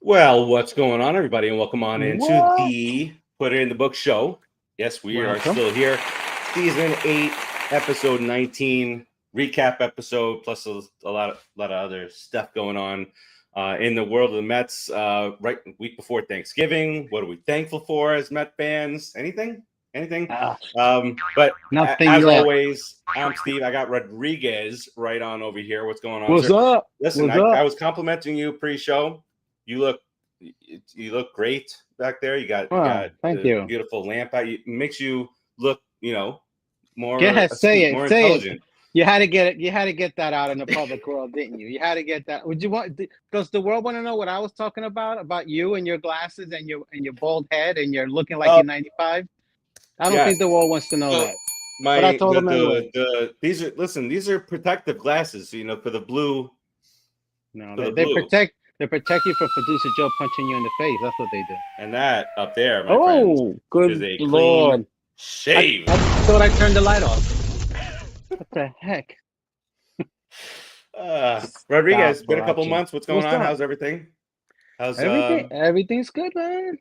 Well, what's going on, everybody, and welcome on into What? the Put It in the Book show. Yes, we Welcome. are still here. Season 8, episode 19, recap episode, plus a lot of other stuff going on in the world of the Mets. Right week before Thanksgiving. What are we thankful for as Met fans? Anything? But Nothing as yet. Always, I'm Steve. I got Rodriguez right on over here. What's going on, What's sir? up? Listen, What's I up? was complimenting you pre-show. You look great back there. You got Thank the you. beautiful lamp out. It makes you look, more Say it. more Say intelligent. it. You had to get it. You had to get that out in the public world, didn't you? You had to get that. Would you want? Does the world want to know what I was talking about you and your glasses and your bald head and you're looking like you're 95? I don't think the world wants to know that. But I told them anyway. These are protective glasses, for the blue. No, they protect you from producer Joe punching you in the face. That's what they do. And that up there, my friends, good is a Lord. clean shave. I thought I turned the light off. What the heck? Rodriguez, been a couple months. What's going on? How's everything? Everything's good, man.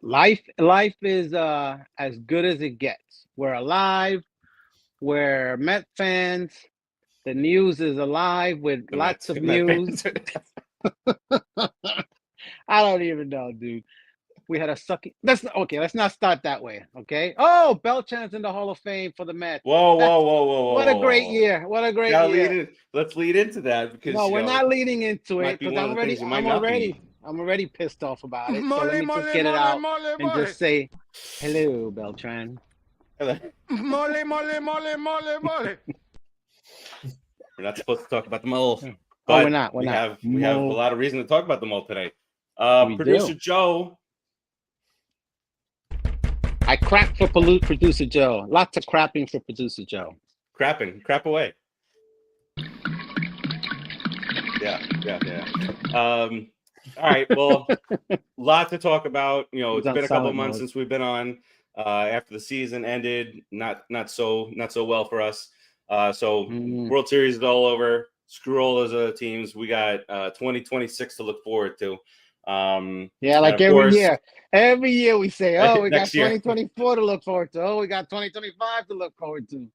Life is as good as it gets. We're alive. We're Met fans. The news is alive with lots of news. I don't even know, dude. We had a sucky. Let's not start that way, okay? Oh, Beltran's in the Hall of Fame for the Mets. Whoa. What a great year. What a great year. Let's lead into that because we're not leading into it because I'm already pissed off about it. So let me just get it out and just say, hello, Beltran. Mole. We're not supposed to talk about the mole. But we're not. We have a lot of reason to talk about the mole today. We Producer do. Joe. I crap for Producer Joe. Lots of crapping for Producer Joe. Crap away. Yeah. All right. Well, lot to talk about. It's been a couple months since we've been on. After the season ended, not so well for us. World Series is all over. Screw all those teams. We got 2026 to look forward to. Like every year we say, we got 2024 to look forward to. We got 2025 to look forward to.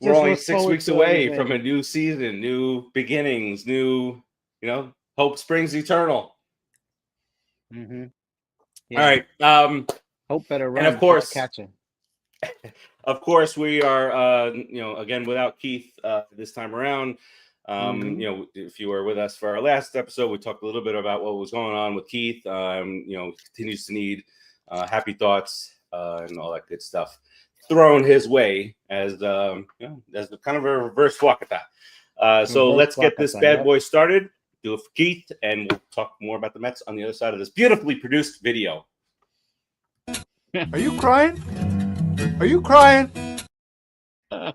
We're only 6 weeks away from a new season, new beginnings, new, hope springs eternal. Mm-hmm. Yeah. All right. Hope better run. And of course, catching. Of course, we are, again, without Keith this time around. If you were with us for our last episode, we talked a little bit about what was going on with Keith. Continues to need happy thoughts and all that good stuff thrown his way as as kind of a reverse walkathon. So let's get this bad boy started. Do it for Keith, and we'll talk more about the Mets on the other side of this beautifully produced video. Are you crying? Are you crying? There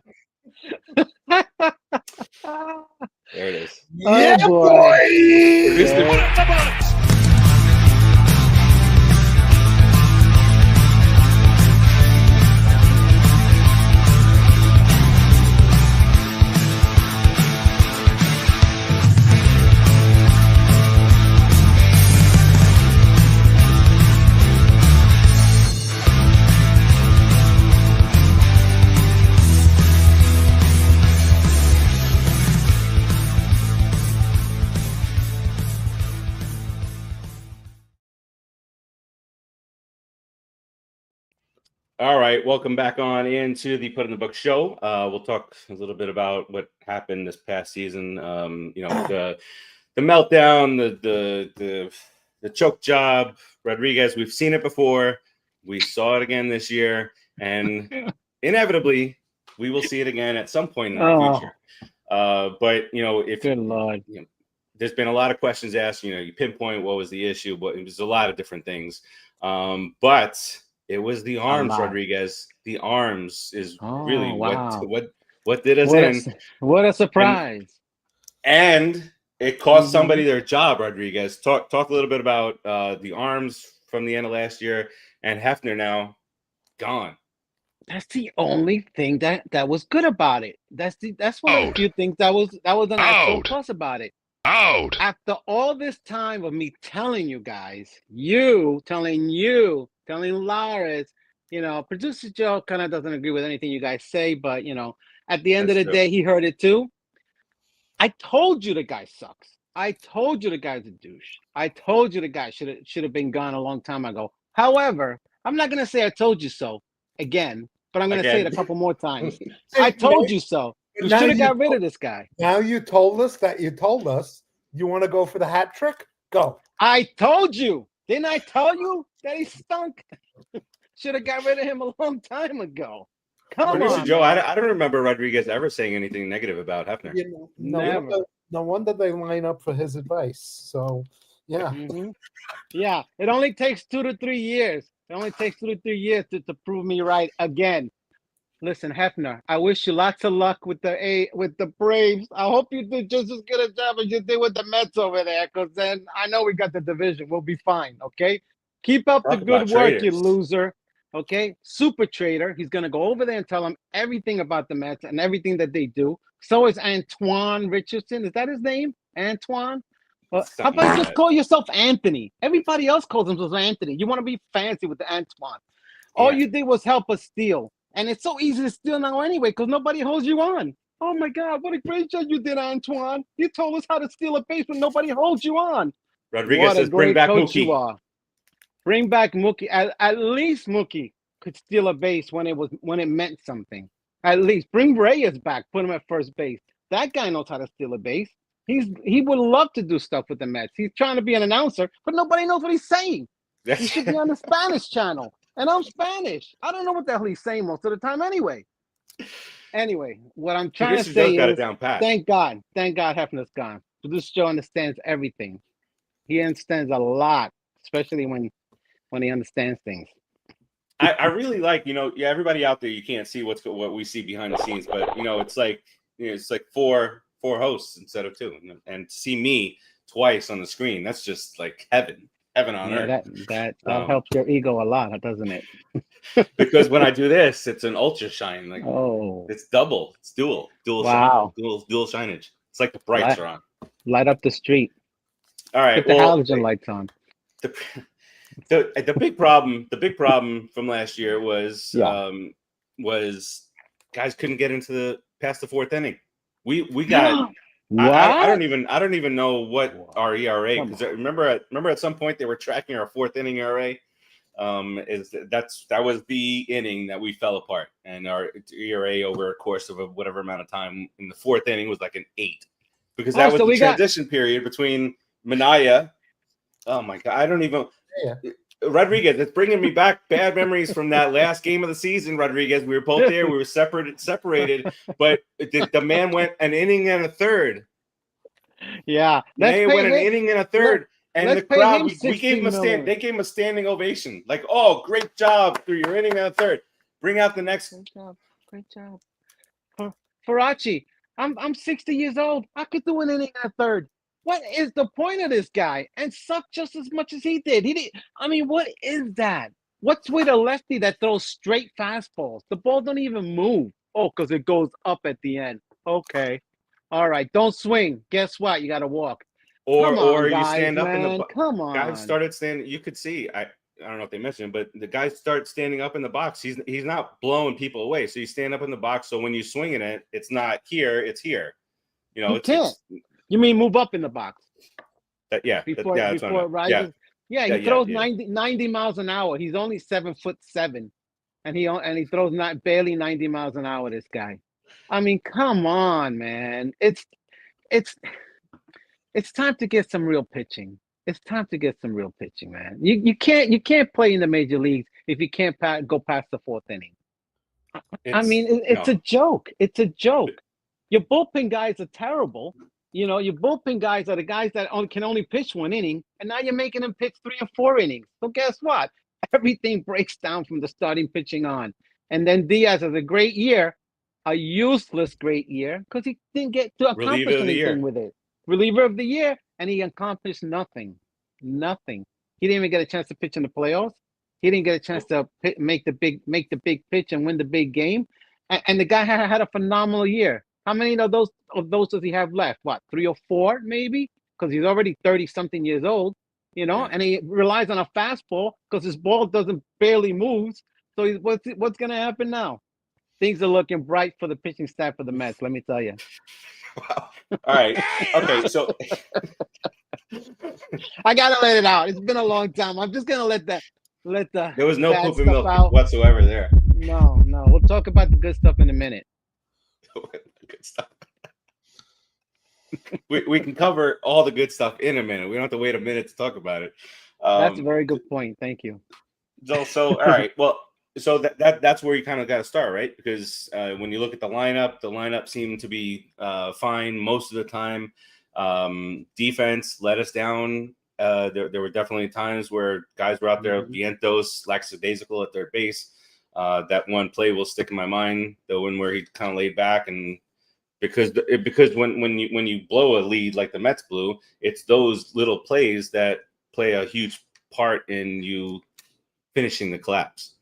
it is. Yeah, boy. All right, welcome back on into the Put in the Book show. We'll talk a little bit about what happened this past season. The meltdown, the choke job. Rodriguez, we've seen it before. We saw it again this year, and inevitably, we will see it again at some point in the future. But if good Lord, there's been a lot of questions asked. You pinpoint what was the issue, but it was a lot of different things. But it was the arms, Rodriguez. The arms is really what did us in. What a surprise! And it cost somebody their job, Rodriguez. Talk a little bit about the arms from the end of last year and Hefner now gone. That's the only thing that was good about it. That's one of the few things that was an actual plus about it. Out. After all this time of me telling you guys, telling Lars, producer Joe kind of doesn't agree with anything you guys say, but at the end of the day, he heard it too. I told you the guy sucks. I told you the guy's a douche. I told you the guy should have been gone a long time ago. However, I'm not gonna say I told you so again, but I'm gonna say it a couple more times. I told you so. You should have got rid of this guy. Now you told us that you told us you want to go for the hat trick? Go. I told you. Didn't I tell you that he stunk? Should have got rid of him a long time ago. Come on, Joe. I don't remember Rodriguez ever saying anything negative about Hefner. No wonder they line up for his advice. So, yeah. Mm-hmm. Yeah, it only takes 2 to 3 years. It only takes 2 to 3 years to prove me right again. Listen, Hefner, I wish you lots of luck with the Braves. I hope you do just as good a job as you did with the Mets over there, because then I know we got the division. We'll be fine, okay? Keep up the good work, you loser, okay? Super trader. He's going to go over there and tell him everything about the Mets and everything that they do. So is Antoan Richardson. Is that his name? Antoan? How about just call yourself Anthony? Everybody else calls themselves Anthony. You want to be fancy with the Antoine. All you did was help us steal. And it's so easy to steal now anyway because nobody holds you on. Oh, my God. What a great job you did, Antoine. You told us how to steal a base when nobody holds you on. Rodriguez says, bring back Mookie. Bring back Mookie. At least Mookie could steal a base when it meant something. At least. Bring Reyes back. Put him at first base. That guy knows how to steal a base. He would love to do stuff with the Mets. He's trying to be an announcer, but nobody knows what he's saying. He should be on the Spanish channel. And I'm Spanish. I don't know what the hell he's saying most of the time anyway. Anyway, what I'm trying to say is, thank God Hefner's gone. This show understands everything. He understands a lot, especially when he understands things. I really like, everybody out there, you can't see what we see behind the scenes, but it's like four hosts instead of 2, and to see me twice on the screen, that's just like heaven on earth. That helps your ego a lot, doesn't it? Because when I do this, it's an ultra shine. Like, it's double, it's dual wow. shine, dual signage. It's like the brights are on. Light up the street. All right, put the halogen lights on. The big problem from last year was guys couldn't get past the 4th inning. We got. I don't even know what our ERA, because remember at some point they were tracking our 4th inning ERA. That was the inning that we fell apart, and our ERA over a course of whatever amount of time in the 4th inning was like an 8, because that was the transition period between Minaya. Oh my God, I don't even. Yeah. Rodriguez, it's bringing me back bad memories from that last game of the season. Rodriguez, we were both there. We were separated, but the man went an inning and a third. Yeah, they went an inning and a third, and the crowd we gave him they gave him a standing ovation. Like, oh, great job through your inning and a third. Bring out the next. Great job. Farace, I'm 60 years old. I could do an inning and a third. What is the point of this guy? And suck just as much as he did. I mean, what is that? What's with a lefty that throws straight fastballs? The ball don't even move. Oh, because it goes up at the end. Okay. All right. Don't swing. Guess what? You got to walk. Or you stand up in the box. Come on. Guys started standing. You could see. I don't know if they mentioned, but the guys start standing up in the box. He's not blowing people away. So you stand up in the box. So when you swing it, it's not here. It's here. You mean move up in the box? Before it rises? Yeah, he throws 90 miles an hour. He's only 7'7", and he throws barely 90 miles an hour. This guy. I mean, come on, man. It's time to get some real pitching. It's time to get some real pitching, man. You can't play in the major leagues if you can't go past the 4th inning. It's a joke. It's a joke. Your bullpen guys are terrible. Your bullpen guys are the guys that can only pitch 1 inning, and now you're making them pitch 3 or 4 innings. So guess what? Everything breaks down from the starting pitching on. And then Diaz has a great year, a useless great year, because he didn't get to accomplish anything with it. Reliever of the year, and he accomplished nothing. Nothing. He didn't even get a chance to pitch in the playoffs. He didn't get a chance to make the big pitch and win the big game. And the guy had a phenomenal year. How many of those does he have left? What, 3 or 4 maybe? because he's already 30-something years old, you know, and he relies on a fastball because his ball doesn't barely moves. So what's going to happen now? Things are looking bright for the pitching staff of the Mets, let me tell you. Wow. All right. Okay, so I got to let it out. It's been a long time. I'm just going to let the there was no bad poop and stuff milk out. whatsoever there. No. We'll talk about the good stuff in a minute. Good stuff. We can cover all the good stuff in a minute. We don't have to wait a minute to talk about it. That's a very good point. Thank you. So all right. Well, so that's where you kind of got to start, right? Because when you look at the lineup seemed to be fine most of the time. Defense let us down. There were definitely times where guys were out there, Vientos, lackadaisical at third base. That one play will stick in my mind, the one where he kind of laid back, and because when you blow a lead like the Mets blew, it's those little plays that play a huge part in you finishing the collapse.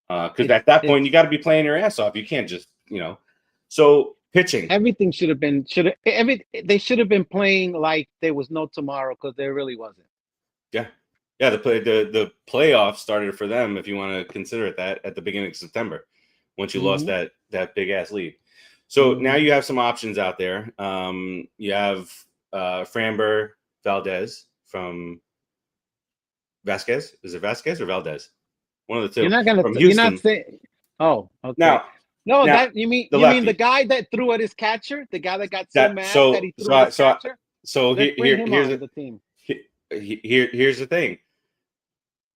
Because at that point you got to be playing your ass off. You can't just So pitching, everything they should have been playing like there was no tomorrow, because there really wasn't. Yeah. The playoffs started for them, if you want to consider it that, at the beginning of September, once you lost that big ass lead. So now you have some options out there. You have Framber Valdez from Vasquez. Is it Vasquez or Valdez? One of the two. You're not gonna. From You're Houston. not saying. Oh, okay. Now, that you mean the guy that threw at his catcher, the guy that got so mad that he threw at his catcher. So here's the team. Here's the thing.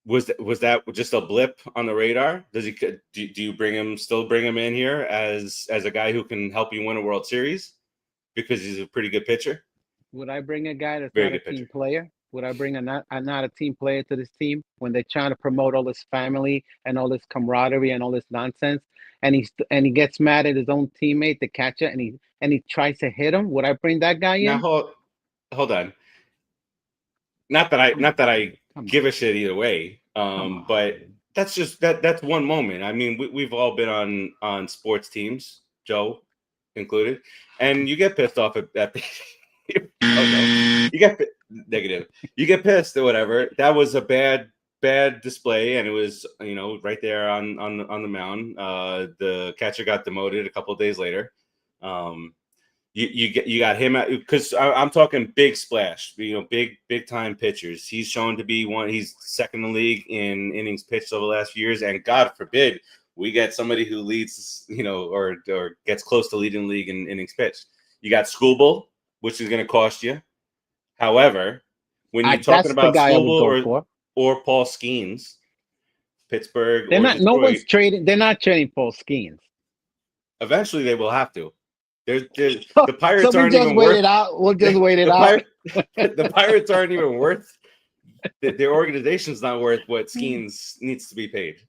Was that just a blip on the radar? Does he? Do you still bring him in here as a guy who can help you win a World Series because he's a pretty good pitcher? Would I bring a guy that's not a team player? Would I bring a not a team player to this team when they're trying to promote all this family and all this camaraderie and all this nonsense? And he gets mad at his own teammate, the catcher, and he tries to hit him. Would I bring that guy in? Now hold on. Not that I give a shit either way. But that's just that's one moment. I mean, we've all been on sports teams, Joe included, and you get pissed off at that. You get negative. You get pissed or whatever. That was a bad display, and it was right there on the mound. The catcher got demoted a couple of days later. You got him out because I'm talking big splash, big time pitchers. He's shown to be one. He's second in the league in innings pitched over the last few years, and God forbid we get somebody who leads, or gets close to leading the league in innings pitched. You got Skubal, which is going to cost you. However, when you're talking about Skubal or Paul Skeens, Pittsburgh, they're not. Detroit, no one's trading. They're not trading Paul Skeens. Eventually, they will have to. The Pirates so aren't even worth. We'll just wait it out. The Pirates aren't even worth. Their organization's not worth what Skeens needs to be paid.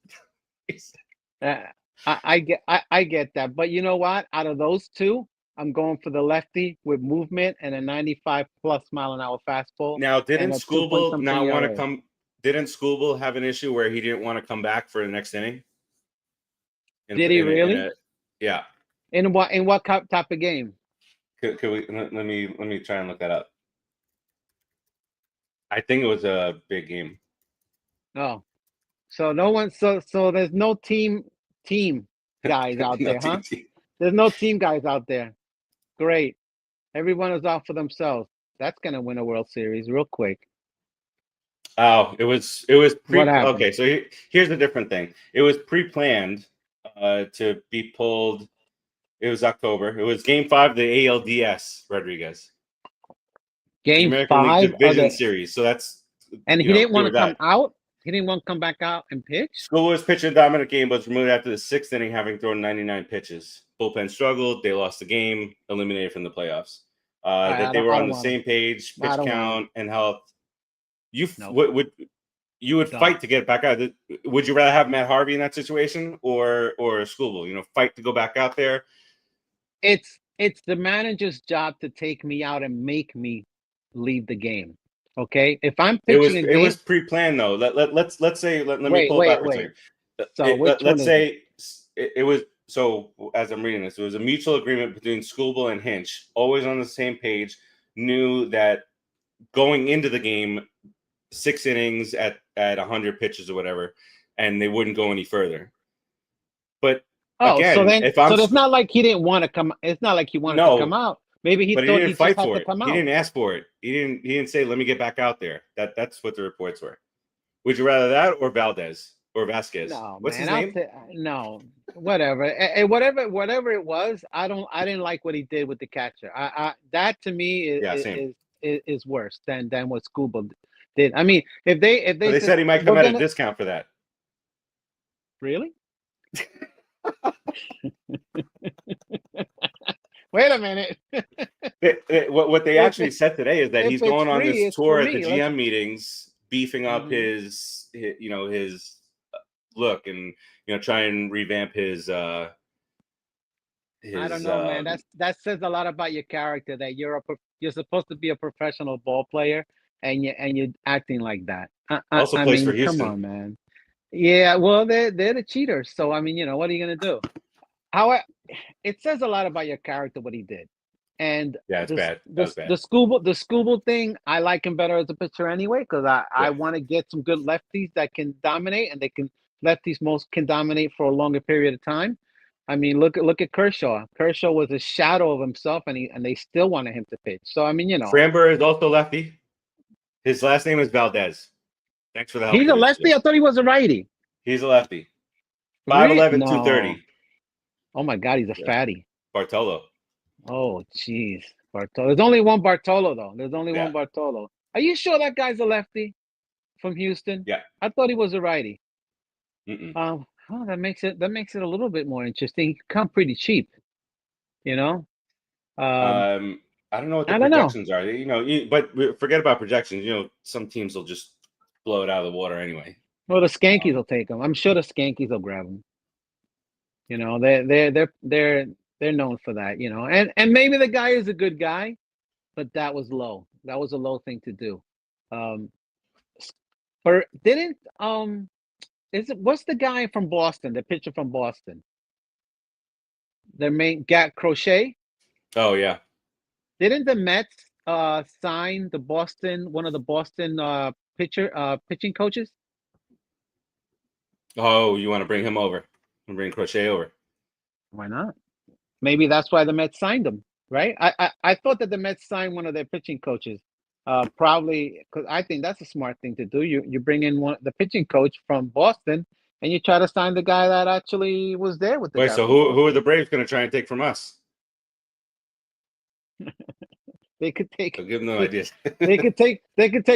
I get that, but you know what? Out of those two, I'm going for the lefty with movement and a 95+ mile an hour fastball. Now, didn't Skubal not want to come? Didn't Skubal have an issue where he didn't want to come back for the next inning? Did he really? Yeah. In what type of game? Could we let me try and look that up. I think it was a big game. Oh, so no one. So there's no team guys out there, huh? There's no team guys out there. Great. Everyone is out for themselves. That's gonna win a World Series real quick. Oh, it was okay. So here's the different thing. It was pre-planned to be pulled. It was October. It was Game 5 of the ALDS, Rodriguez. Game American 5 League Division Series. So that's and he didn't want to come out. He didn't want to come back out and pitch. School was pitching a dominant game, but was removed after the 6th inning, having thrown 99 pitches. Bullpen struggled. They lost the game, eliminated from the playoffs. That they were on the same page, pitch count, and health. You would fight to get back out. Would you rather have Matt Harvey in that situation or Skubal? Fight to go back out there. It's the manager's job to take me out and make me leave the game. Okay, if I'm pitching it was pre-planned though. Let's say let me pull it back for a second. So let's say it was. So as I'm reading this, it was a mutual agreement between Skubal and Hinch, always on the same page, knew that going into the game 6 innings at 100 pitches or whatever, and they wouldn't go any further. But again, if I'm it's not like he didn't want to come. It's not like he wanted to come out. Maybe he but thought he he didn't fight just had for to it. come out. He didn't ask for it. He didn't say, "Let me get back out there." That's what the reports were. Would you rather that or Valdez or Vasquez? No, What's man, his name? no, whatever. And whatever it was, I didn't like what he did with the catcher. That to me Same. is worse than what Scuba did. I mean, if they said he might come at a discount for that. Really? Wait a minute. What they actually said today is that he's going on this tour at the GM meetings, beefing up his look and try and revamp his. I don't know, man. That says a lot about your character. That you're supposed to be a professional ball player, and you're acting like that. Also plays for Houston. Come on, man. Yeah, well, they're the cheaters. So I mean, what are you gonna do? It says a lot about your character what he did, and it's bad. The Scooble thing, I like him better as a pitcher anyway because I want to get some good lefties that can dominate, and lefties can dominate for a longer period of time. I mean, look at Kershaw. Kershaw was a shadow of himself, and they still wanted him to pitch. So I mean, Framber is also lefty. His last name is Valdez. Thanks for the help. He's a lefty. I thought he was a righty. He's a lefty. 5'11", 230. Oh my God, he's a fatty. Bartolo. Oh jeez, Bartolo. There's only one Bartolo though. There's only one Bartolo. Are you sure that guy's a lefty from Houston? Yeah. I thought he was a righty. Mm-mm. That makes it a little bit more interesting. He can come pretty cheap, I don't know what the projections are. But forget about projections. Some teams will just blow it out of the water anyway. Well, the Skankies will take him. I'm sure the Skankies will grab him. They're known for that. And maybe the guy is a good guy, but that was low. That was a low thing to do. What's the guy from Boston? The pitcher from Boston. Their main Crochet. Oh yeah. Didn't the Mets sign one of the Boston pitching coaches? Oh, you want to bring him over? Bring Crochet over. Why not? Maybe that's why the Mets signed him, right? I thought that the Mets signed one of their pitching coaches, probably because I think that's a smart thing to do. You bring in the pitching coach from Boston, and you try to sign the guy that actually was there with the. Wait, so who are the Braves going to try and take from us? They could take. I'll give them no ideas. They could take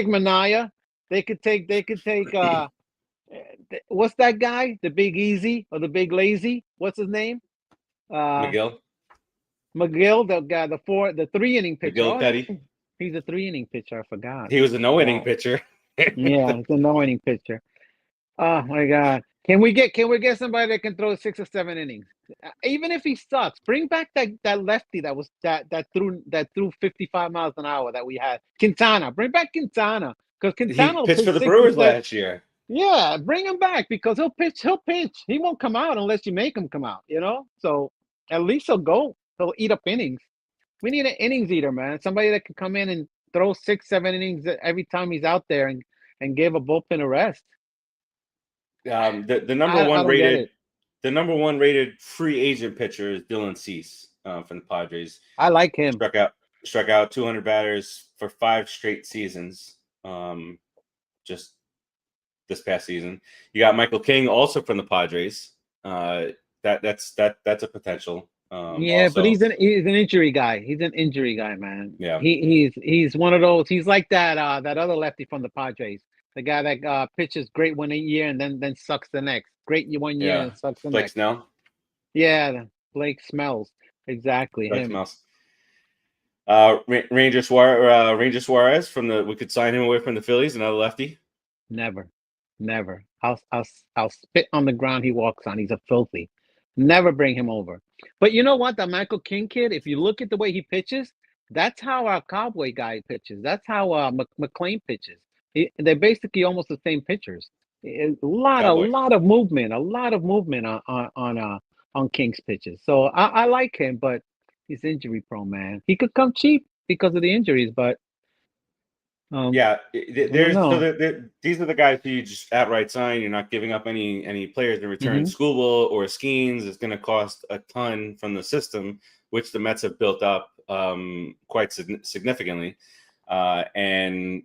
Mania. They could take. What's that guy? The Big Easy or the Big Lazy? What's his name? McGill, the guy, the 3-inning pitcher. McGill Petty. He's a 3-inning pitcher. I forgot. He was a no-inning pitcher. Yeah, he's a no-inning pitcher. Oh my God! Can we get somebody that can throw 6 or 7 innings? Even if he sucks, bring back that lefty that threw 55 miles an hour that we had. Quintana, bring back Quintana because Quintana he pitched for the Brewers last year. Yeah, bring him back because he'll pitch. He won't come out unless you make him come out, So at least he'll eat up innings. We need an innings eater, man. Somebody that can come in and throw 6, 7 innings every time he's out there and give a bullpen a rest. The number one rated free agent pitcher is Dylan Cease from the Padres. I like him. Struck out 200 batters for 5 straight seasons. Just this past season, you got Michael King also from the Padres. That's a potential. Also. But he's an injury guy. He's an injury guy, man. Yeah, he's one of those. He's like that other lefty from the Padres, the guy that pitches great one year and then sucks the next. Great 1 year and sucks the Blake next. Snell. Yeah, Blake Smells. Exactly. Blake Smells. Ranger Suarez we could sign him away from the Phillies, another lefty. Never. I'll spit on the ground he walks on. He's a filthy. Never bring him over. But you know what? That Michael King kid, if you look at the way he pitches, that's how our Cowboy guy pitches. That's how McLean pitches. They're basically almost the same pitchers. A lot of movement on King's pitches. So I like him, but he's injury prone, man. He could come cheap because of the injuries, but Yeah, there's know. these are the guys who you just outright sign. You're not giving up any players in return. Mhm. Skubal or Skeens is going to cost a ton from the system, which the Mets have built up quite significantly. And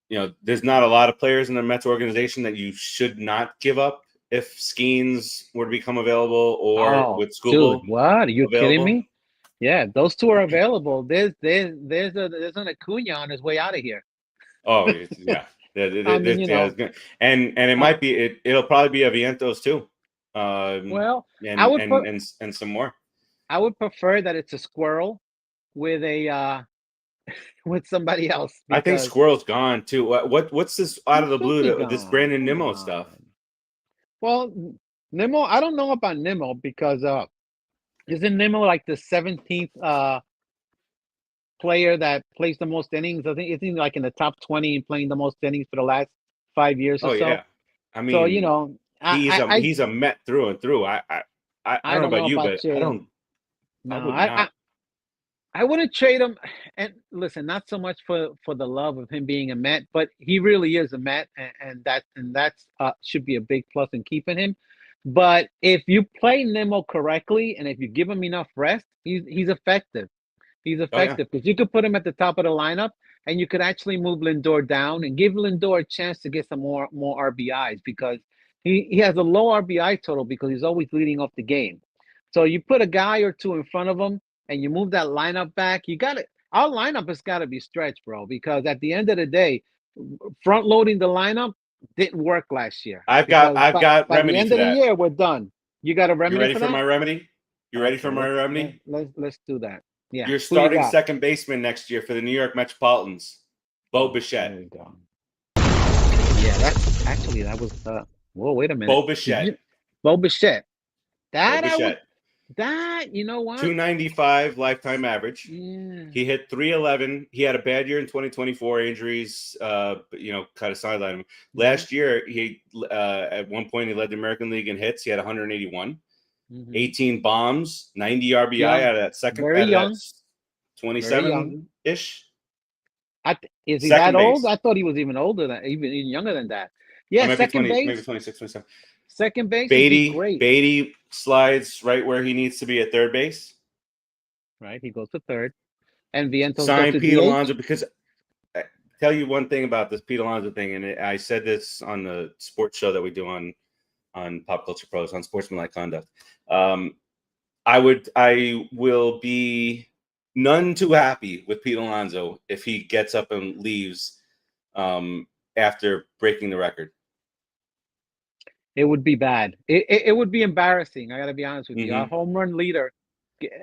there's not a lot of players in the Mets organization that you should not give up if Skeens were to become available or Oh, with Skubal dude, what? Are you kidding available. me? Yeah, those two are available. There's an Acuna on his way out of here. Oh yeah, I mean, and it might be it'll probably be a Vientos too, well, I would and some more. I would prefer that it's a squirrel with a with somebody else. I think Because Squirrel's gone too. What's this out of the he should be blue? This gone. Brandon Come Nimmo stuff. on. Well, Nimmo, I don't know about Nimmo because isn't Nimmo like the 17th player that plays the most innings? I think it's like in the top 20 and playing the most innings for the last 5 years or Oh so. yeah, I mean, So he's a Met through and through. I don't know about you, but I trading. I No, would not. I wouldn't trade him. And listen, not so much for the love of him being a Met, but he really is a Met, and that's should be a big plus in keeping him. But if you play Nimmo correctly and if you give him enough rest, he's effective. He's Oh yeah, effective because you could put him at the top of the lineup, and you could actually move Lindor down and give Lindor a chance to get some more RBIs because he has a low RBI total because he's always leading off the game. So you put a guy or two in front of him, and you move that lineup back. You got it. Our lineup has got to be stretched, bro, because at the end of the day, front loading the lineup didn't work last year. I've got By the remedy end for of the that. year, we're done. You got a You remedy ready for for that? my remedy? You ready for my remedy? Let's do that. Yeah. You're Who you starting got? second baseman next year for the New York Metropolitans, Bo Bichette. There we go. Yeah, that was whoa, wait a minute. Bo Bichette. Bo Bichette. That Bo I would Bichette. that, you know what? 295 lifetime average. Yeah. He hit 311. He had a bad year in 2024, injuries, kind of sidelined him. Last year, he at one point he led the American League in hits. He had 181, 18 bombs, 90 RBI out of that second. Very young. 27-ish. Is he Second that old? base. I thought he was even older than even younger than that. Yeah, second base. Maybe 26, 27. Second base would be great. Beatty slides right where he needs to be at third base. Right, he goes to third. And Vientos Sign goes to Pete DH? Alonso, because I tell you one thing about this Pete Alonso thing, and I said this on the sports show that we do on Pop Culture Pros, on Sportsmanlike Conduct. I will be none too happy with Pete Alonso if he gets up and leaves after breaking the record. It would be bad. It would be embarrassing. I got to be honest with you. Our home run leader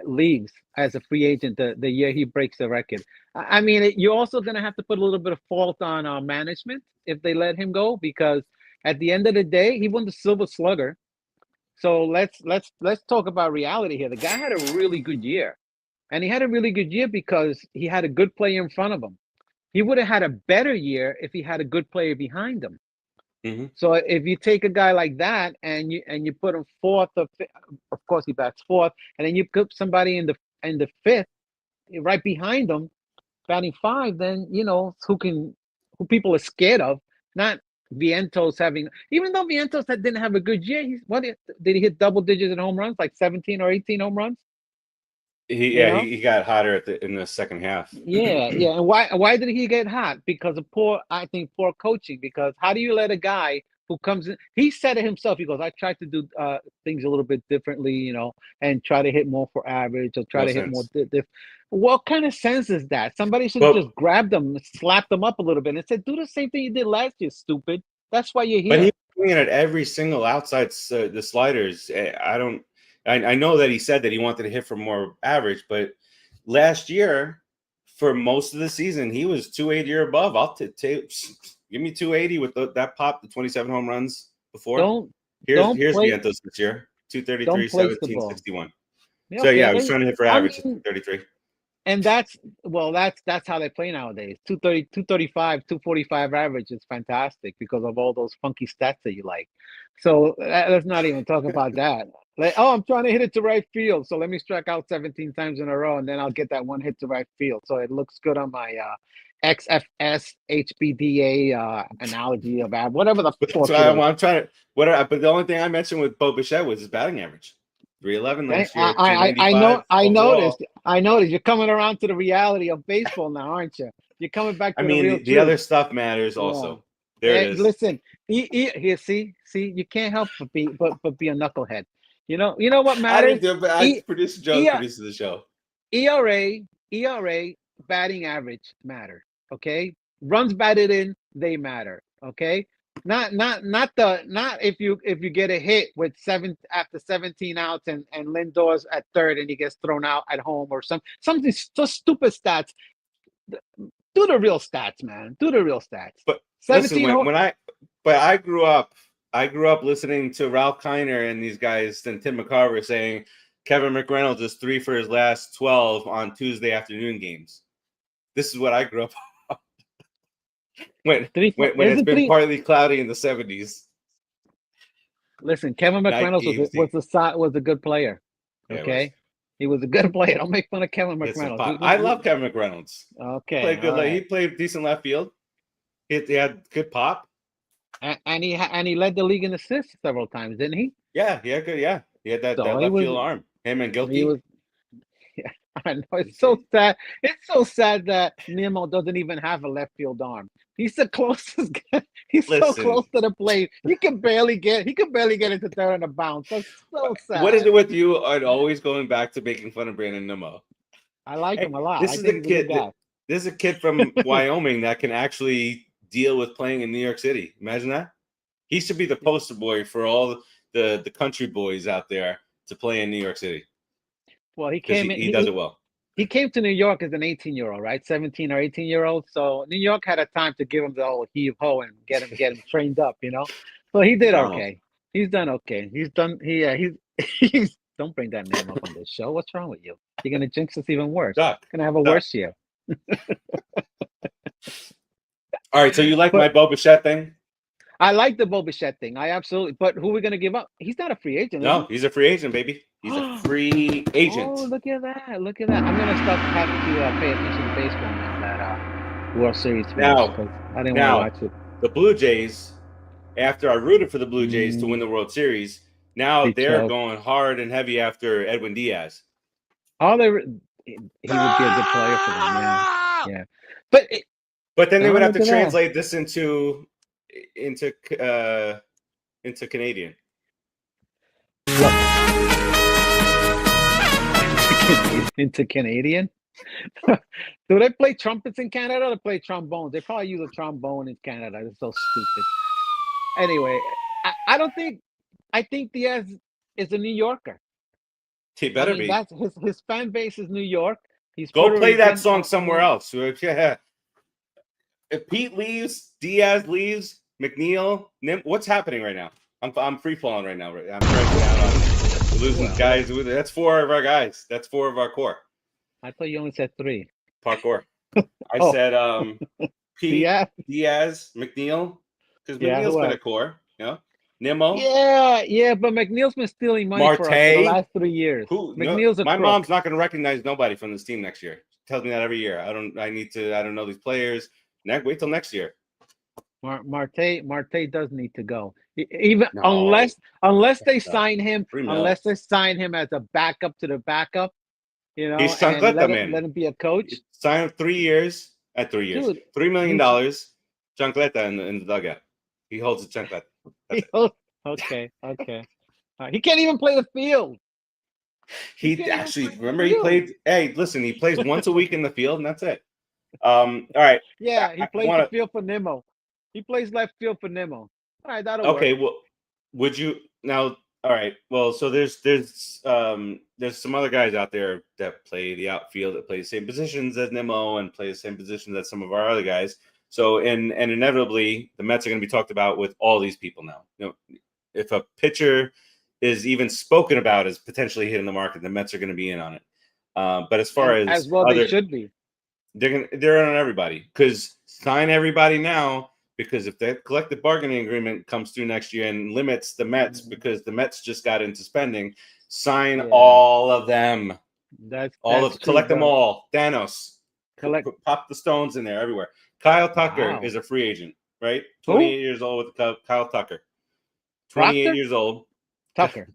leaves as a free agent the year he breaks the record. I mean, you're also going to have to put a little bit of fault on our management if they let him go, because at the end of the day, he won the Silver Slugger. So let's talk about reality here. The guy had a really good year, and he had a really good year because he had a good player in front of him. He would have had a better year if he had a good player behind him. So if you take a guy like that and you put him fourth or fifth, of course he bats fourth, and then you put somebody in the fifth right behind him batting five, then who people are scared of, not Vientos having, even though Vientos didn't have a good year. Did he hit double digits in home runs, like 17 or 18 home runs? He got hotter in the second half. Yeah. And why did he get hot? Because of poor coaching. Because how do you let a guy who comes in? He said it himself. He goes, "I tried to do things a little bit differently, and try to hit more for average or try to hit more." What kind of sense is that? Somebody should have just grabbed them, slapped them up a little bit, and said, "Do the same thing you did last year, stupid. That's why you're here." But he's doing it at every single outside the sliders. I know that he said that he wanted to hit for more average, but last year, for most of the season, he was 280 or above. I'll give me 280 with that pop, the 27 home runs before. Here's Vientos this year, 233, 17, 61. So I was trying to hit for average at 233. And that's how they play nowadays. 230, 235, 245 average is fantastic because of all those funky stats that you like. So let's not even talk about that. Like, oh, I'm trying to hit it to right field, so let me strike out 17 times in a row, and then I'll get that one hit to right field, so it looks good on my XFS HBDA analogy of whatever the fuck. So I'm trying to but the only thing I mentioned with Bo Bichette was his batting average, 311 last year. I noticed. You're coming around to the reality of baseball now, aren't you? You're coming back to the real the truth. other stuff matters also. There it is. Listen, here, see, you can't help but be a knucklehead. You know what matters? I didn't do it, but I produced Joe produces the show. ERA, batting average matter. Okay, runs batted in, they matter. Okay, not if you get a hit with after 17 outs and Lindor's at third and he gets thrown out at home or something so stupid stats. Do the real stats, man. Do the real stats. But listen, I grew up listening to Ralph Kiner and these guys and Tim McCarver saying Kevin McReynolds is 3 for his last 12 on Tuesday afternoon games. This is what I grew up on. when it's been partly cloudy in the 70s. Listen, Kevin McReynolds was a good player. Okay. Yeah, he was a good player. Don't make fun of Kevin McReynolds. I love Kevin McReynolds. Okay. He played good. He played decent left field. He had good pop. And he led the league in assists several times, didn't he? Yeah, he had good. Yeah, he had that left field arm. Him and Gilkey. I know, it's so sad. It's so sad that Nemo doesn't even have a left field arm. He's the closest guy. He's so close to the plate. He can barely get into third on a bounce. That's so sad. What is it with you and always going back to making fun of Brandon Nimmo? I like him a lot. This is a kid. This is a kid from Wyoming that can actually deal with playing in New York City. Imagine that. He should be the poster boy for all the country boys out there to play in New York City. Well, he does it well. He came to New York as an 18-year-old, right? 17 or 18-year-old. So New York had a time to give him the old heave-ho and get him trained up, So he did okay. He's done okay. He's don't bring that name up on this show. What's wrong with you? You're gonna jinx us even worse. You're gonna have a worse year. All right, so you like my Bo Bichette thing? I like the Bo Bichette thing. I absolutely. But who are we going to give up? He's not a free agent. No, he's a free agent, baby. He's a free agent. Oh, look at that. I'm going to start having to pay attention to baseball now, that World Series. Now, I didn't want to watch it. The Blue Jays, after I rooted for the Blue Jays to win the World Series, now they're going hard and heavy after Edwin Díaz. He would be a good player for them, yeah. But then they would have to translate this into Canadian. Into Canadian? Do they play trumpets in Canada or they play trombones? They probably use a trombone in Canada. It's so stupid. Anyway, I think Diaz is a New Yorker. He better be. That's his fan base is New York. He's go play that song somewhere else. Yeah. If Pete leaves, Diaz leaves, McNeil, what's happening right now? I'm free falling right now. I'm breaking out on losing guys. That's 4 of our guys. That's 4 of our core. I thought you only said 3. Parkour. I said Pete, Diaz, McNeil, because McNeil's been a core. Nimmo. Yeah, but McNeil's been stealing money for us for the last 3 years. McNeil's a crook. Mom's not going to recognize nobody from this team next year. Tells me that every year. I don't know these players. Wait till next year. Marte does need to go. Unless they sign him, as a backup to the backup, he's Chancleta, man. Let him be a coach. Sign him 3 years at 3 years. Dude, $3 million. Chancleta in the dugout. He holds the chancleta. Okay. He can't even play the field. He actually played. Hey, listen, he plays once a week in the field, and that's it. All right. Yeah, he plays the field for Nimmo. He plays left field for Nimmo. All right, that'll work. Okay, well, would you now? All right, well, so there's some other guys out there that play the outfield that play the same positions as Nimmo and play the same positions as some of our other guys. So, and inevitably, the Mets are going to be talked about with all these people now. If a pitcher is even spoken about as potentially hitting the market, the Mets are going to be in on it. But as far they should be. They're on everybody because sign everybody now because if the collective bargaining agreement comes through next year and limits the Mets because the Mets just got into spending, sign all of them. That's Collect them bro. all. Thanos. Pop the stones in there everywhere. Kyle Tucker is a free agent, right? 28 years old with Kyle Tucker. 28 years old. Tucker.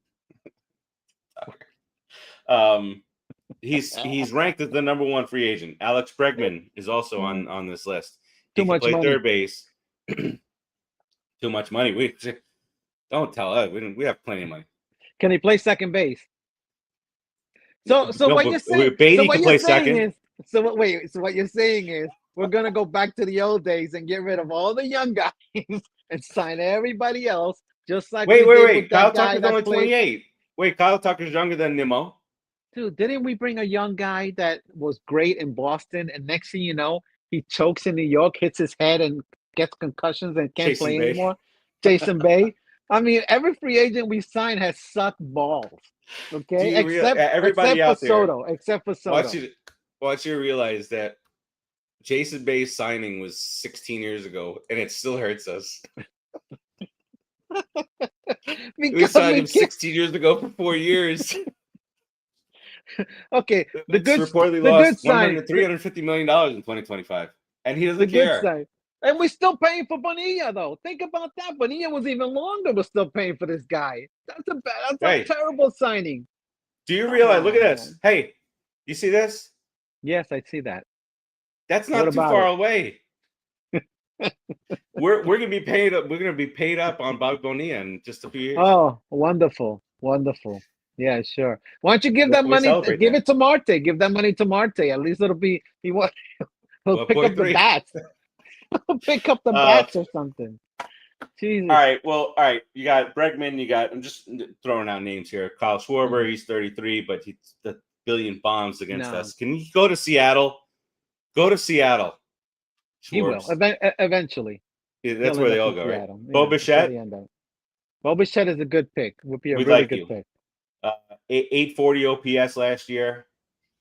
He's ranked as the number 1 free agent. Alex Bregman is also on this list. He Too can much play money. third base. Too much money. We don't tell us. We have plenty of money. Can he play second base? So what you're saying? Beatty can play second. So what you're saying is we're gonna go back to the old days and get rid of all the young guys and sign everybody else, just like wait. Kyle Tucker's only 28. Wait, Kyle Tucker's younger than Nimmo. Dude, didn't we bring a young guy that was great in Boston, and next thing you know, he chokes in New York, hits his head, and gets concussions and can't play anymore? Jason Bay. I mean, every free agent we sign has sucked balls. Okay, except for Soto. Want you to realize that Jason Bay's signing was 16 years ago, and it still hurts us. We signed him 16 years ago for 4 years. Okay, the good reportedly lost $350 million in 2025, and he doesn't care. And we're still paying for Bonilla, though. Think about that. Bonilla was even longer. We're still paying for this guy. That's a terrible signing. Do you realize? Look at this. Hey, you see this? Yes, I see that. That's not too far away. We're gonna be paid up. We're gonna be paid up on Bob Bonilla in just a few years. Oh, wonderful. Yeah, sure. Why don't you give that money? Give it to Marte. Give that money to Marte. At least it'll be. He'll pick up the bats. Pick up the bats or something. Jesus. All right. You got Bregman. I'm just throwing out names here. Kyle Schwarber. He's 33, but he's the billion bombs against us. Can he go to Seattle? Go to Seattle. He will eventually. Yeah, that's where they all go, right? Bo Bichette. Bo Bichette is a good pick. Would be a really good pick. 840 OPS last year.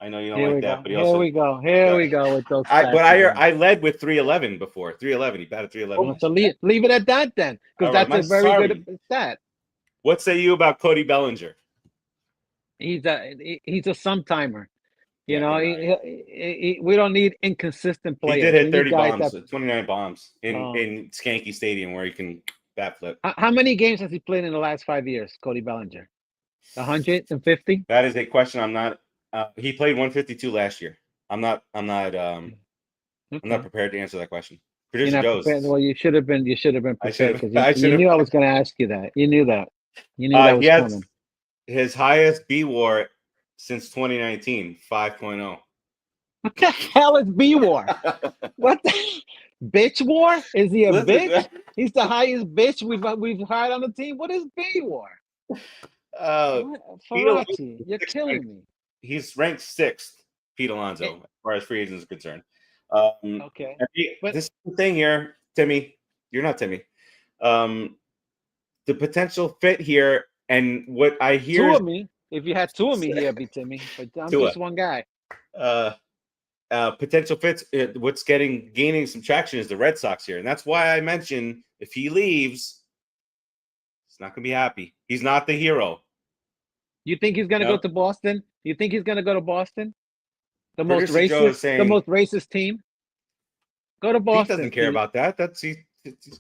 I know you don't like that, but here we go with those. I led with 311 before. 311. He batted 311. So leave it at that then, because that's a very good stat. What say you about Cody Bellinger? He's a sometime. You know, we don't need inconsistent players. He did hit 30 bombs, 29 bombs in Skanky Stadium where he can bat flip. How many games has he played in the last 5 years, Cody Bellinger? 150? That is a question I'm not. He played 152 last year. I'm not prepared to answer that question. Producer Joe's. Well, you should have been prepared because you knew I was going to ask you that. You knew that. You knew that was coming. His highest B WAR since 2019, 5.0. What the hell is B WAR? What the bitch war? Is he a bitch? He's the highest bitch we've hired on the team. What is B WAR? Farace, you're killing me. He's ranked 6th, Pete Alonso, as far as free agents are concerned. Okay. This is the thing here, Timmy. You're not Timmy. The potential fit here, and what I hear. Two of me. If you had two of me here, it'd be Timmy. But I'm just one guy. Potential fits. What's gaining some traction is the Red Sox here, and that's why I mentioned if he leaves, he's not gonna be happy. He's not the hero. You think he's gonna go to Boston? You think he's gonna go to Boston? The most racist team. Go to Boston. He doesn't care about that. He's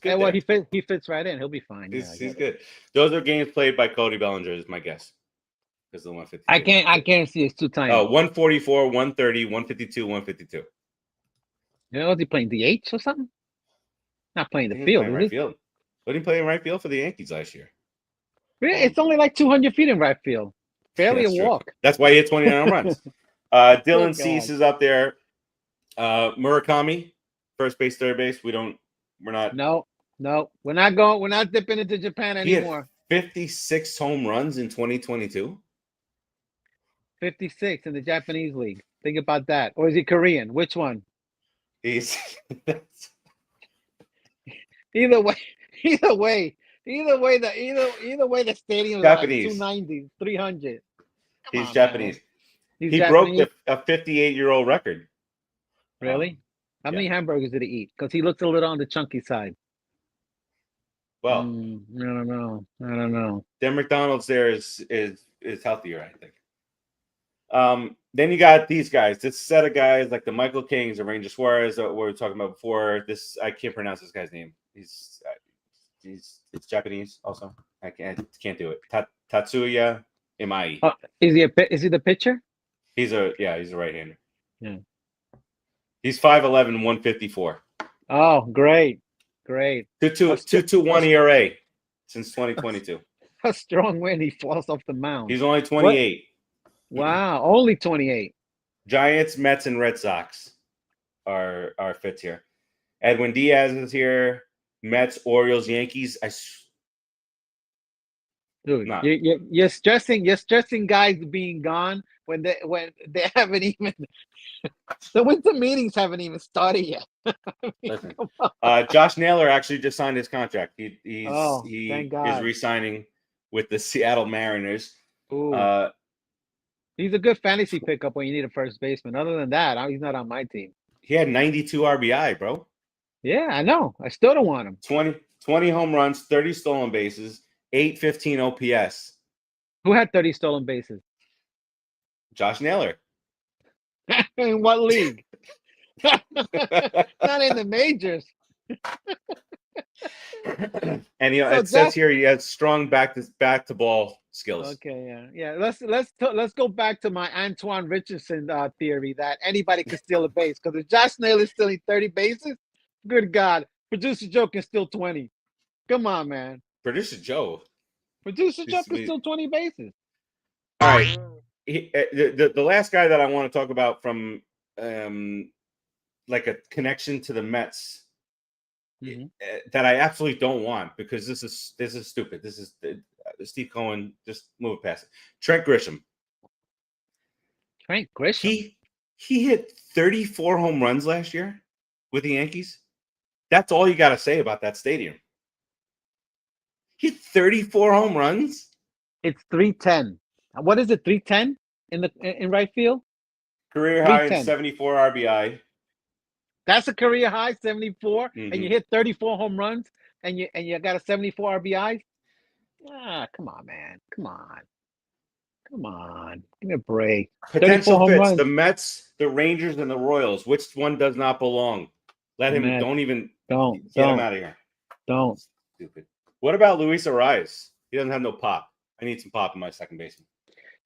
good. Well, he fits right in. He'll be fine. He's good. Those are games played by Cody Bellinger, is my guess. Because the 150. I can't see it's too tiny. 144, 130, 152, 152. You know, is he playing DH or something? Not playing the field, is he? What did he play in right field for the Yankees last year? Really? It's only like 200 feet in right field. Barely a walk. That's why he hit 29 runs. Dylan Cease is up there. Murakami, first base, third base. We're not. No. We're not going. We're not dipping into Japan anymore. He had 56 home runs in 2022. 56 in the Japanese league. Think about that. Or is he Korean? Which one? He's either way, the stadium is Japanese. Like 290, 300. He's Japanese. He broke a 58-year-old record. Really? How many hamburgers did he eat? Because he looks a little on the chunky side. well. I don't know. I don't know. Dan McDonald's there is healthier, I think. Then you got these guys. This set of guys like the Michael Kings, the Ranger Suarez that we were talking about before. This I can't pronounce this guy's name. He's it's Japanese also. I can't do it. Tatsuya Imai. Is he the pitcher? He's a right-hander. Yeah. He's 5'11", 154. Oh, great. 2.21 ERA since 2022. A strong win. He falls off the mound. He's only 28. Wow, only 28. Giants, Mets, and Red Sox are fits here. Edwin Díaz is here. Mets, Orioles, Yankees. Dude, you're stressing guys being gone when they haven't even the winter meetings haven't even started yet. Listen, Josh Naylor actually just signed his contract. He thank God. is re-signing with the Seattle Mariners. Ooh. He's a good fantasy pickup when you need a first baseman. Other than that, he's not on my team. He had 92 RBI, bro. Yeah, I know. I still don't want him. 20 home runs, 30 stolen bases, 815 OPS. Who had 30 stolen bases? Josh Naylor. In what league? Not in the majors. And it says here he has strong back to ball skills. Okay, yeah. Let's go back to my Antoan Richardson theory that anybody can steal a base, because if Josh Naylor is stealing 30 bases, good God, Producer Joe can steal 20. Come on, man. Producer Joe can steal 20 bases. All right. The last guy that I want to talk about from like a connection to the Mets that I absolutely don't want, because this is stupid. This is Steve Cohen. Just move it past it. Trent Grisham. He hit 34 home runs last year with the Yankees. That's all you got to say about that stadium. He hit 34 home runs. It's 310. What is it? 310 in right field. Career high in 74 RBI. That's a career high, 74, Mm-hmm. and you hit 34 home runs, and you got a 74 RBI. Come on, man. Come on. Give me a break. Potential fits: the Mets, the Rangers, and the Royals. Which one does not belong? Let him. Mets. Don't get him out of here. Don't. Stupid. What about Luis Arias? He doesn't have no pop. I need some pop in my second baseman.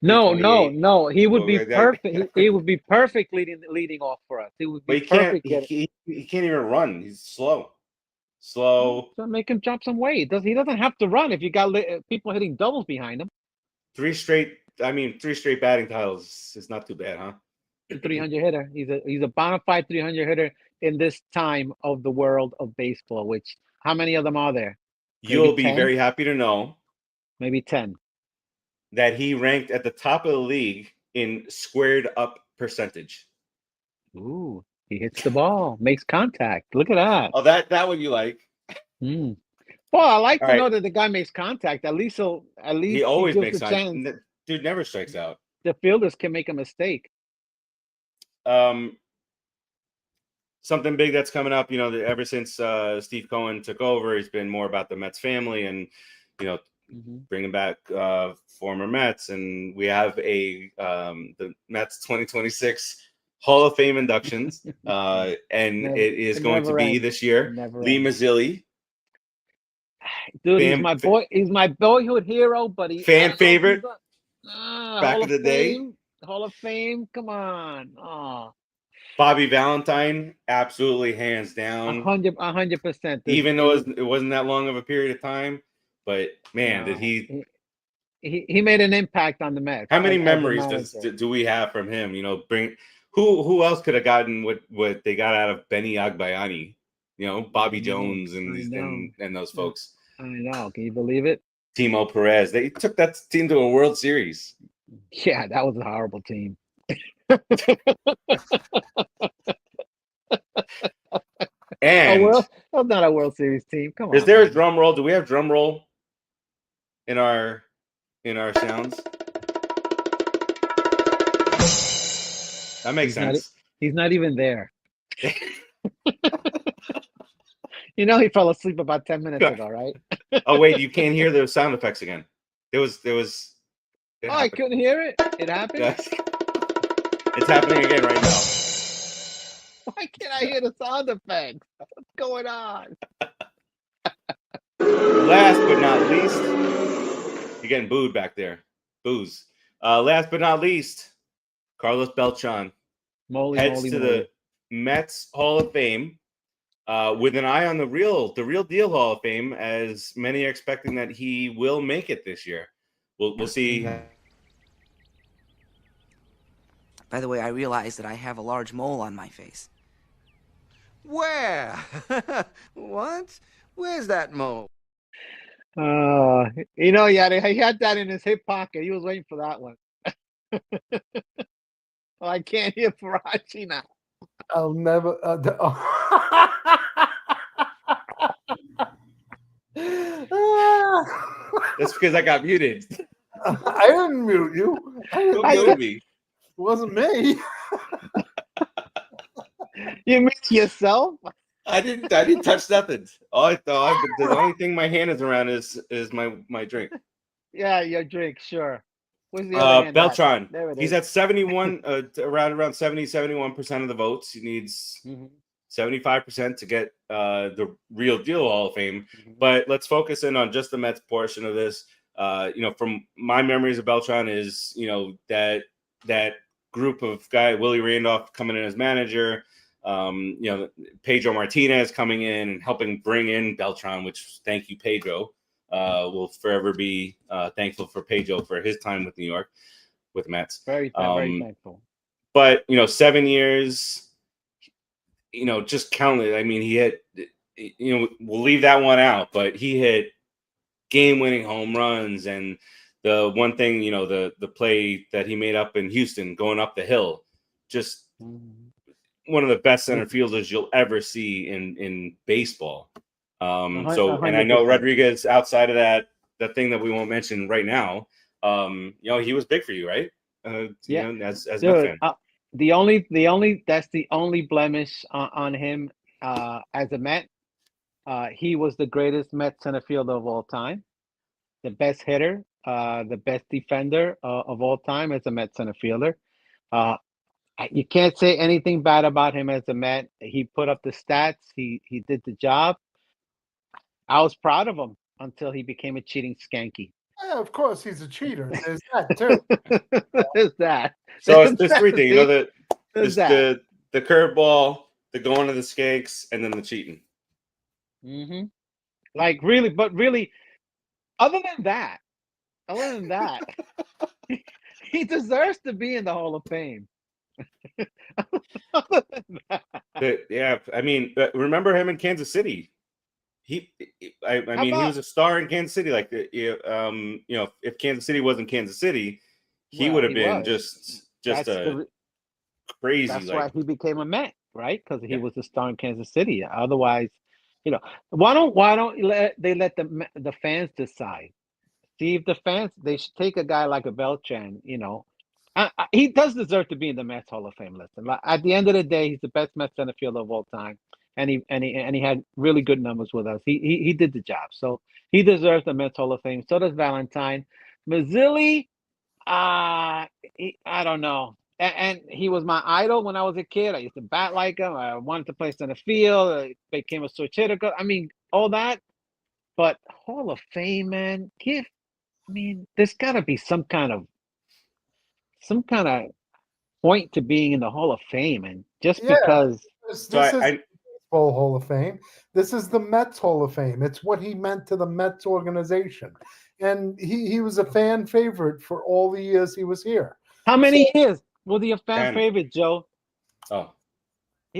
No. He would be perfect. He would be perfect leading off for us. He would be perfect. He can't even run. He's slow. So make him drop some weight. He doesn't have to run if you got people hitting doubles behind him. 3 straight batting titles is not too bad, huh? 300 hitter. He's a bona fide 300 hitter in this time of the world of baseball. Which, how many of them are there? You'll be very happy to know. Maybe 10. That he ranked at the top of the league in squared up percentage. Ooh, he hits the ball, makes contact. Look at that. Oh, that one you like. Well, I like to know that the guy makes contact. At least he always makes contact. Dude never strikes out. The fielders can make a mistake. Something big that's coming up, ever since Steve Cohen took over, he's been more about the Mets family and, bringing back former Mets. And we have the Mets 2026 Hall of Fame inductions. And it is going to be this year. Lee Mazzilli. Dude, he's my boy. He's my boyhood hero, but fan favorite back in the day. Hall of Fame. Come on. Oh. Bobby Valentine, absolutely hands down. 100%. Even though it wasn't that long of a period of time, but man, did he made an impact on the Mets. How many memories do we have from him? Who else could have gotten what they got out of Benny Agbayani? Bobby Jones and those folks. I know. Can you believe it? Timo Perez. They took that team to a World Series. Yeah, that was a horrible team. And that's not a World Series team. Come on. Is there a drum roll? Do we have drum roll in our sounds? That makes sense. He's not even there. He fell asleep about 10 minutes ago, right? Oh wait, you can't hear the sound effects again. There was. Oh, I couldn't hear it. It happened. Yes. It's happening again right now. Why can't I hear the sound effects? What's going on? Last but not least, you're getting booed back there. Boos. Last but not least, Carlos Beltrán heads to the Mets Hall of Fame with an eye on the real deal Hall of Fame, as many are expecting that he will make it this year. We'll see. By the way, I realize that I have a large mole on my face. Where? What? Where's that mole? He had that in his hip pocket. He was waiting for that one. Oh, I can't hear Farace now. I'll never. That's because I got muted. I didn't mute you. Who muted me? It wasn't me. You mean yourself? I didn't touch nothing. The only thing my hand is around is my drink. Yeah, your drink, sure. Where's the other hand Beltrán. at? There it He's is. at 71, around 71% of the votes. He needs 75% to get the real deal Hall of Fame. But let's focus in on just the Mets portion of this. From my memories of Beltrán is, that group of Willie Randolph coming in as manager, Pedro Martinez coming in and helping bring in Beltrán, which thank you, Pedro. We'll forever be thankful for Pedro for his time with New York, with the Mets. Very thankful. But 7 years, just countless. I mean, he hit. We'll leave that one out, but he hit game-winning home runs, and the one thing, the play that he made up in Houston, going up the hill, just one of the best center fielders you'll ever see in baseball. And I know Rodriguez, outside of that thing that we won't mention right now, he was big for you, right? As a fan. That's the only blemish on him as a Met. He was the greatest Met center fielder of all time, the best hitter, the best defender of all time as a Met center fielder. You can't say anything bad about him as a Met. He put up the stats. He did the job. I was proud of him until he became a cheating skanky. Yeah, of course, he's a cheater. There's that too. There's that. So there's three things. The the curveball, the going to the skanks, and then the cheating. Like really, other than that, he deserves to be in the Hall of Fame. Yeah, I mean, remember him in Kansas City? He was a star in Kansas City. Like, if Kansas City wasn't Kansas City, he would have been just crazy. That's why he became a Met, right? Because he was a star in Kansas City. Otherwise, why don't they let the fans decide? See, if the fans, they should take a guy like a Beltrán. He does deserve to be in the Mets Hall of Fame list. At the end of the day, he's the best Mets center fielder of all time, and he had really good numbers with us. He did the job, so he deserves the Mets Hall of Fame. So does Valentine. Mazzilli, I don't know. And he was my idol when I was a kid. I used to bat like him. I wanted to play center field. I became a switch hitter. I mean, all that. But Hall of Fame, man, there's got to be some kind of point to being in the Hall of Fame, and just because this is the Baseball Hall of Fame. This is the Mets Hall of Fame. It's what he meant to the Mets organization, and he was a fan favorite for all the years he was here. How many years was he a fan 10. favorite, Joe? Oh,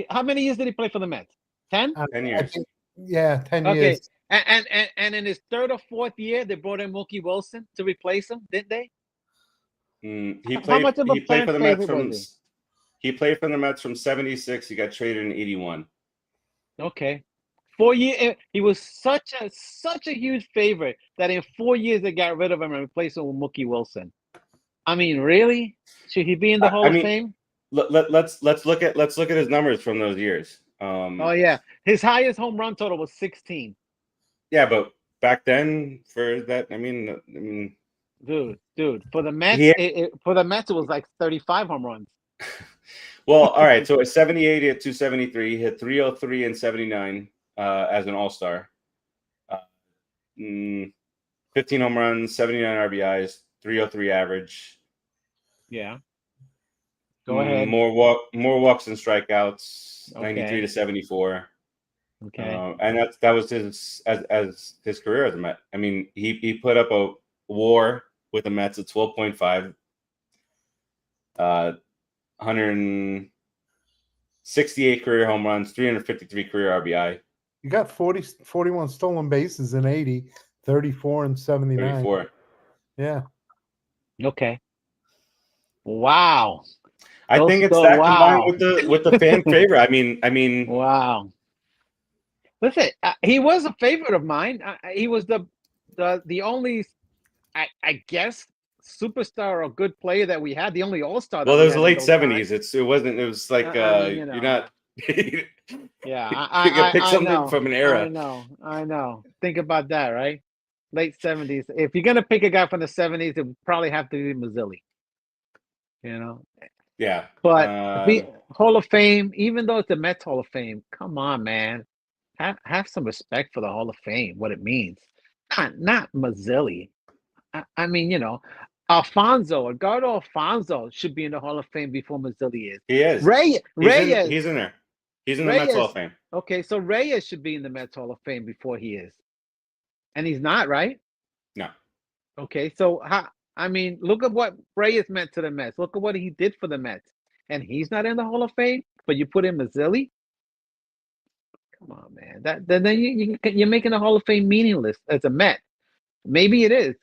how many years did he play for the Mets? 10? 10 years. 10 Okay. years. And in his third or fourth year, they brought in Mookie Wilson to replace him, didn't they? He played for the Mets he played for the Mets from 76. He got traded in 81. Okay. 4 years. He was such a huge favorite that in 4 years they got rid of him and replaced him with Mookie Wilson. I mean, really? Should he be in the Hall of Fame? Let's look at his numbers from those years. Oh yeah, his highest home run total was 16. Yeah, but back then for that. I mean, dude, for the Mets, he- for the Mets, it was like 35 home runs. well, all right. So at 78 at 273, he hit 303 and 79 as an All-Star. 15 home runs, 79 RBIs, 303 average. Yeah. Go ahead. More walks and strikeouts, Okay. 93 to 74. Okay. And that was his as his career as a Met. I mean, he put up a WAR with the Mets at 12.5. 168 career home runs, 353 career RBI. You got 41 stolen bases in 80, 34 and 79. 34. Yeah. Okay. Wow. I think it's that combined with the fan favorite. I mean. Wow. Listen, he was a favorite of mine. He was the only, I guess, superstar or good player that we had. The only All-Star. Well, it was the late 70s. It was like you're not. Yeah, you can pick I something know, from an era. I know. Think about that, right? Late 70s. If you're gonna pick a guy from the 70s, it would probably have to be Mazzilli. You know. Yeah. But Hall of Fame, even though it's the Mets Hall of Fame, come on, man. Have some respect for the Hall of Fame, what it means. Not Mazzilli. I mean, Edgardo Alfonso should be in the Hall of Fame before Mazzilli is. He is. Reyes. He's in there. He's in the Mets Hall of Fame. Okay, so Reyes should be in the Mets Hall of Fame before he is. And he's not, right? No. Okay, so look at what Reyes meant to the Mets. Look at what he did for the Mets. And he's not in the Hall of Fame, but you put in Mazzilli? Come on, man. Then you're making the Hall of Fame meaningless as a Met. Maybe it is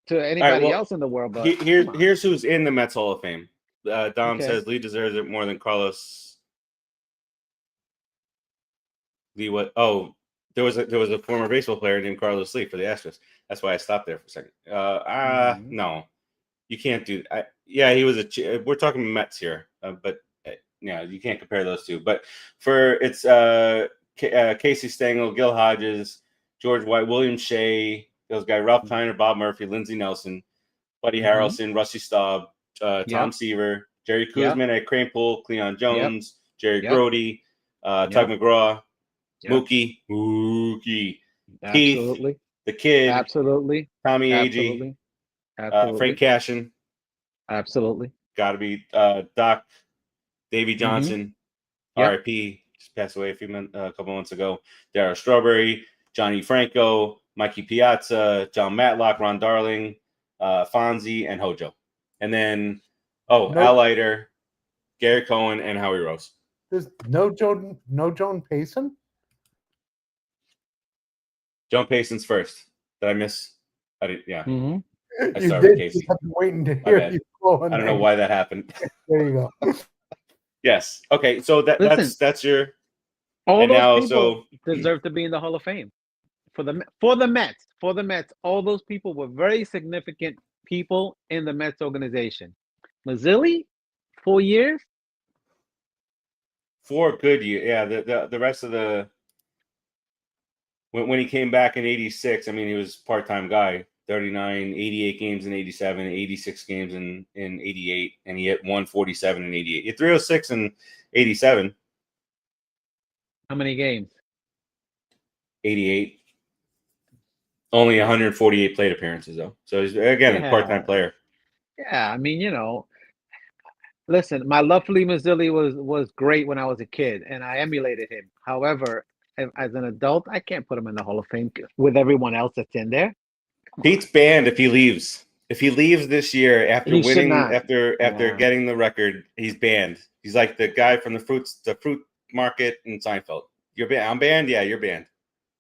to anybody else in the world. But here's who's in the Mets Hall of Fame. Dom says Lee deserves it more than Carlos. Lee, what? Oh, there was a former baseball player named Carlos Lee for the Astros. That's why I stopped there for a second. No, you can't do. He was we're talking Mets here, but you can't compare those two. But it's Casey Stengel, Gil Hodges, George White, William Shea, those guys, Ralph Kiner, Bob Murphy, Lindsey Nelson, Buddy Harrelson, Rusty Staub, Tom Seaver, Jerry Kuzman, Ed Kranepool, Cleon Jones, Jerry Grody, Tug McGraw, Mookie, absolutely. Keith, the Kid, absolutely, Tommy Agee, Frank Cashin, absolutely. Got to be Doc, Davey Johnson, R.I.P. Just passed away a couple months ago. Darryl Strawberry, Johnny Franco, Mikey Piazza, John Matlock, Ron Darling, Fonzie, and Hojo. And then, Al Leiter, Gary Cohen, and Howie Rose. There's no Joan Payson? Joan Payson's first. Did I miss? I did, yeah. Mm-hmm. I started with Casey. I've been waiting to hear you. I don't know why that happened. There you go. Yes. Okay. So that's your. All those people deserve to be in the Hall of Fame. For the Mets, all those people were very significant people in the Mets organization. Mazzilli, 4 years. 4 good years. Yeah. The rest of the. When he came back in 86, I mean, he was a part-time guy. 39, 88 games in 87, 86 games in 88, and he hit 147 in 88. He hit 306 in 87. How many games? 88. Only 148 plate appearances, though. So he's, again, a part-time player. Yeah, I mean, listen, my love for Lee Mazzilli was great when I was a kid, and I emulated him. However, as an adult, I can't put him in the Hall of Fame with everyone else that's in there. Pete's banned if he leaves. If he leaves this year after winning, after getting the record, he's banned. He's like the guy from the fruit market in Seinfeld. You're banned. I'm banned. Yeah, you're banned.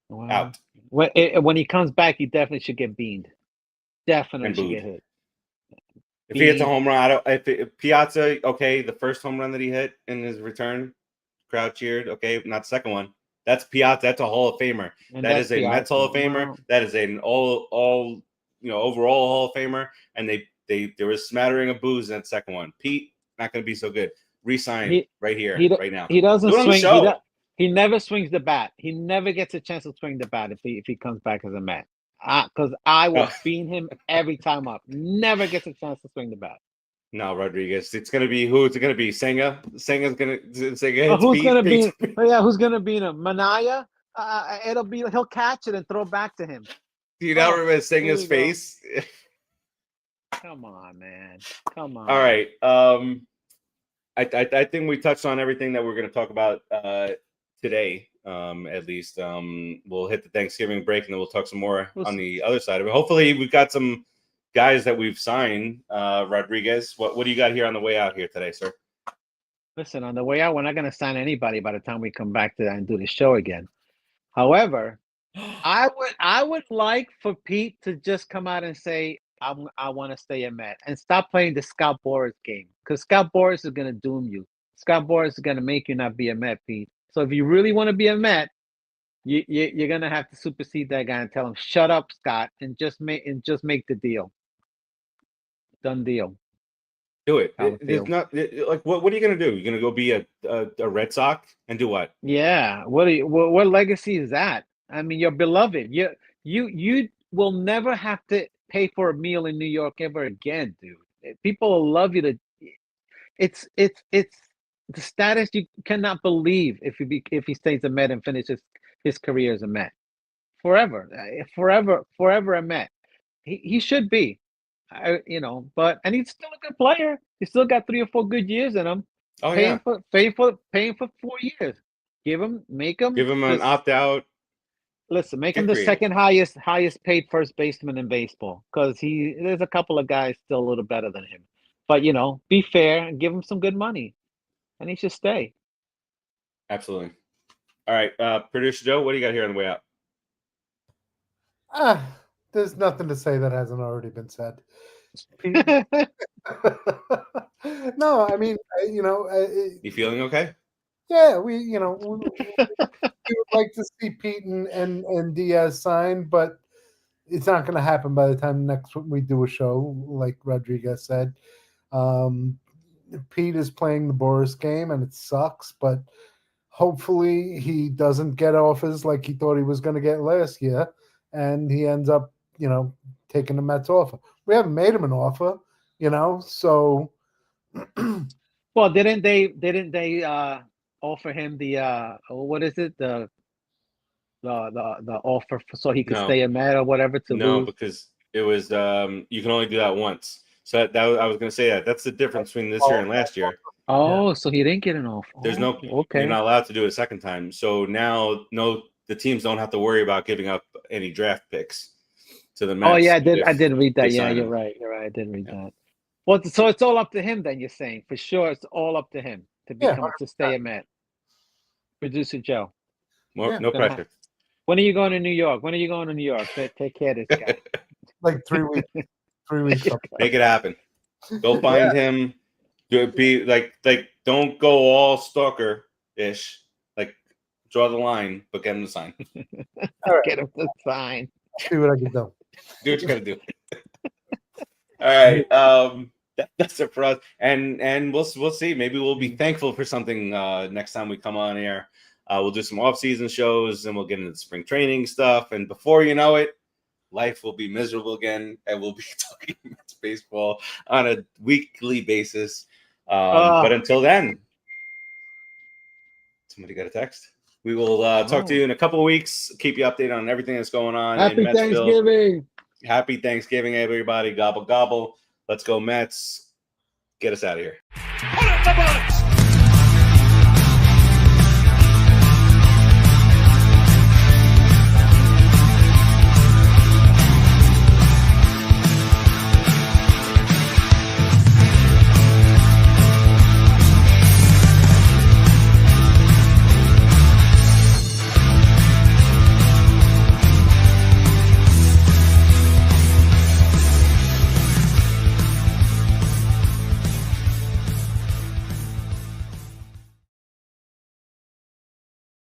Wow. Out. When he comes back, he definitely should get beaned. Definitely should get hit. If he hits a home run, if Piazza, okay, the first home run that he hit in his return, crowd cheered. Okay, not the second one. That's Piazza. That's a Hall of Famer. That is a Mets Hall of Famer. Wow. That is an all overall Hall of Famer. And there was smattering of boos in that second one. Pete, not going to be so good. Resign right here, right now. He doesn't swing. He never swings the bat. He never gets a chance to swing the bat if he comes back as a Met. Because I will bean him every time up. Never gets a chance to swing the bat. No, Rodriguez. It's gonna be who? It's gonna be Senga. Senga's gonna Senga. Oh, who's gonna be? Yeah, who's gonna beat him? Manaya. He'll catch it and throw back to him. Do you not remember Senga's face? Come on, man. Come on. All right. I think we touched on everything that we're going to talk about today. At least we'll hit the Thanksgiving break and then we'll talk some more on the other side of it. Hopefully, we've got some guys that we've signed. Rodriguez, what do you got here on the way out here today, sir? Listen, on the way out, we're not going to sign anybody by the time we come back to that and do the show again. However, I would like for Pete to just come out and say, I want to stay a Met and stop playing the Scott Boras game, because Scott Boras is going to doom you. Scott Boras is going to make you not be a Met, Pete. So if you really want to be a Met, you're going to have to supersede that guy and tell him, shut up, Scott, and just make the deal. Done deal. Do it. It's not like what are you going to do? You're going to go be a Red Sox and do what? Yeah. What legacy is that? I mean, you're beloved. You will never have to pay for a meal in New York ever again, dude. People will love you to. It's the status you cannot believe if he stays a Met and finishes his career as a Met forever a Met. He should be, but and he's still a good player. He's still got 3 or 4 good years in him. Oh, paying for 4 years. Give him an opt out. Listen, make him the second highest paid first baseman in baseball, because there's a couple of guys still a little better than him. But be fair and give him some good money, and he should stay. Absolutely. All right, Producer Joe, what do you got here on the way out? There's nothing to say that hasn't already been said. No, I mean, you feeling okay? Yeah, we would like to see Pete and Diaz sign, but it's not going to happen by the time next we do a show, like Rodriguez said. Pete is playing the Boras game, and it sucks, but hopefully he doesn't get offers like he thought he was going to get last year, and he ends up, taking the Mets offer. We haven't made him an offer, so. Well, didn't they offer him the what is it, the offer so he could stay a Met or whatever to lose? Because it was you can only do that once. So that I was going to say that's the difference between this year and last year. Oh, so he didn't get an offer. There's okay. You're not allowed to do it a second time. So now the teams don't have to worry about giving up any draft picks to the Mets. Oh yeah, I did read that. Yeah, you're right. I did read that. Well, so it's all up to him then. You're saying for sure it's all up to him to stay a Met. Producer Joe. No pressure. When are you going to New York? Take care of this guy. Like 3 weeks. 3 weeks. Make it happen. Go find him. Be like don't go all stalker-ish. Like draw the line, but get him to sign. All right. Get him to sign. See what I can do. Do what you gotta do. All right. That's it for us. And we'll see. Maybe we'll be thankful for something next time we come on air. We'll do some off-season shows, and we'll get into the spring training stuff. And before you know it, life will be miserable again, and we'll be talking Mets baseball on a weekly basis. But until then, somebody got a text. We will talk to you in a couple of weeks. Keep you updated on everything that's going on. Happy in Metsville. Thanksgiving. Happy Thanksgiving, everybody. Gobble, gobble. Let's go, Mets. Get us out of here.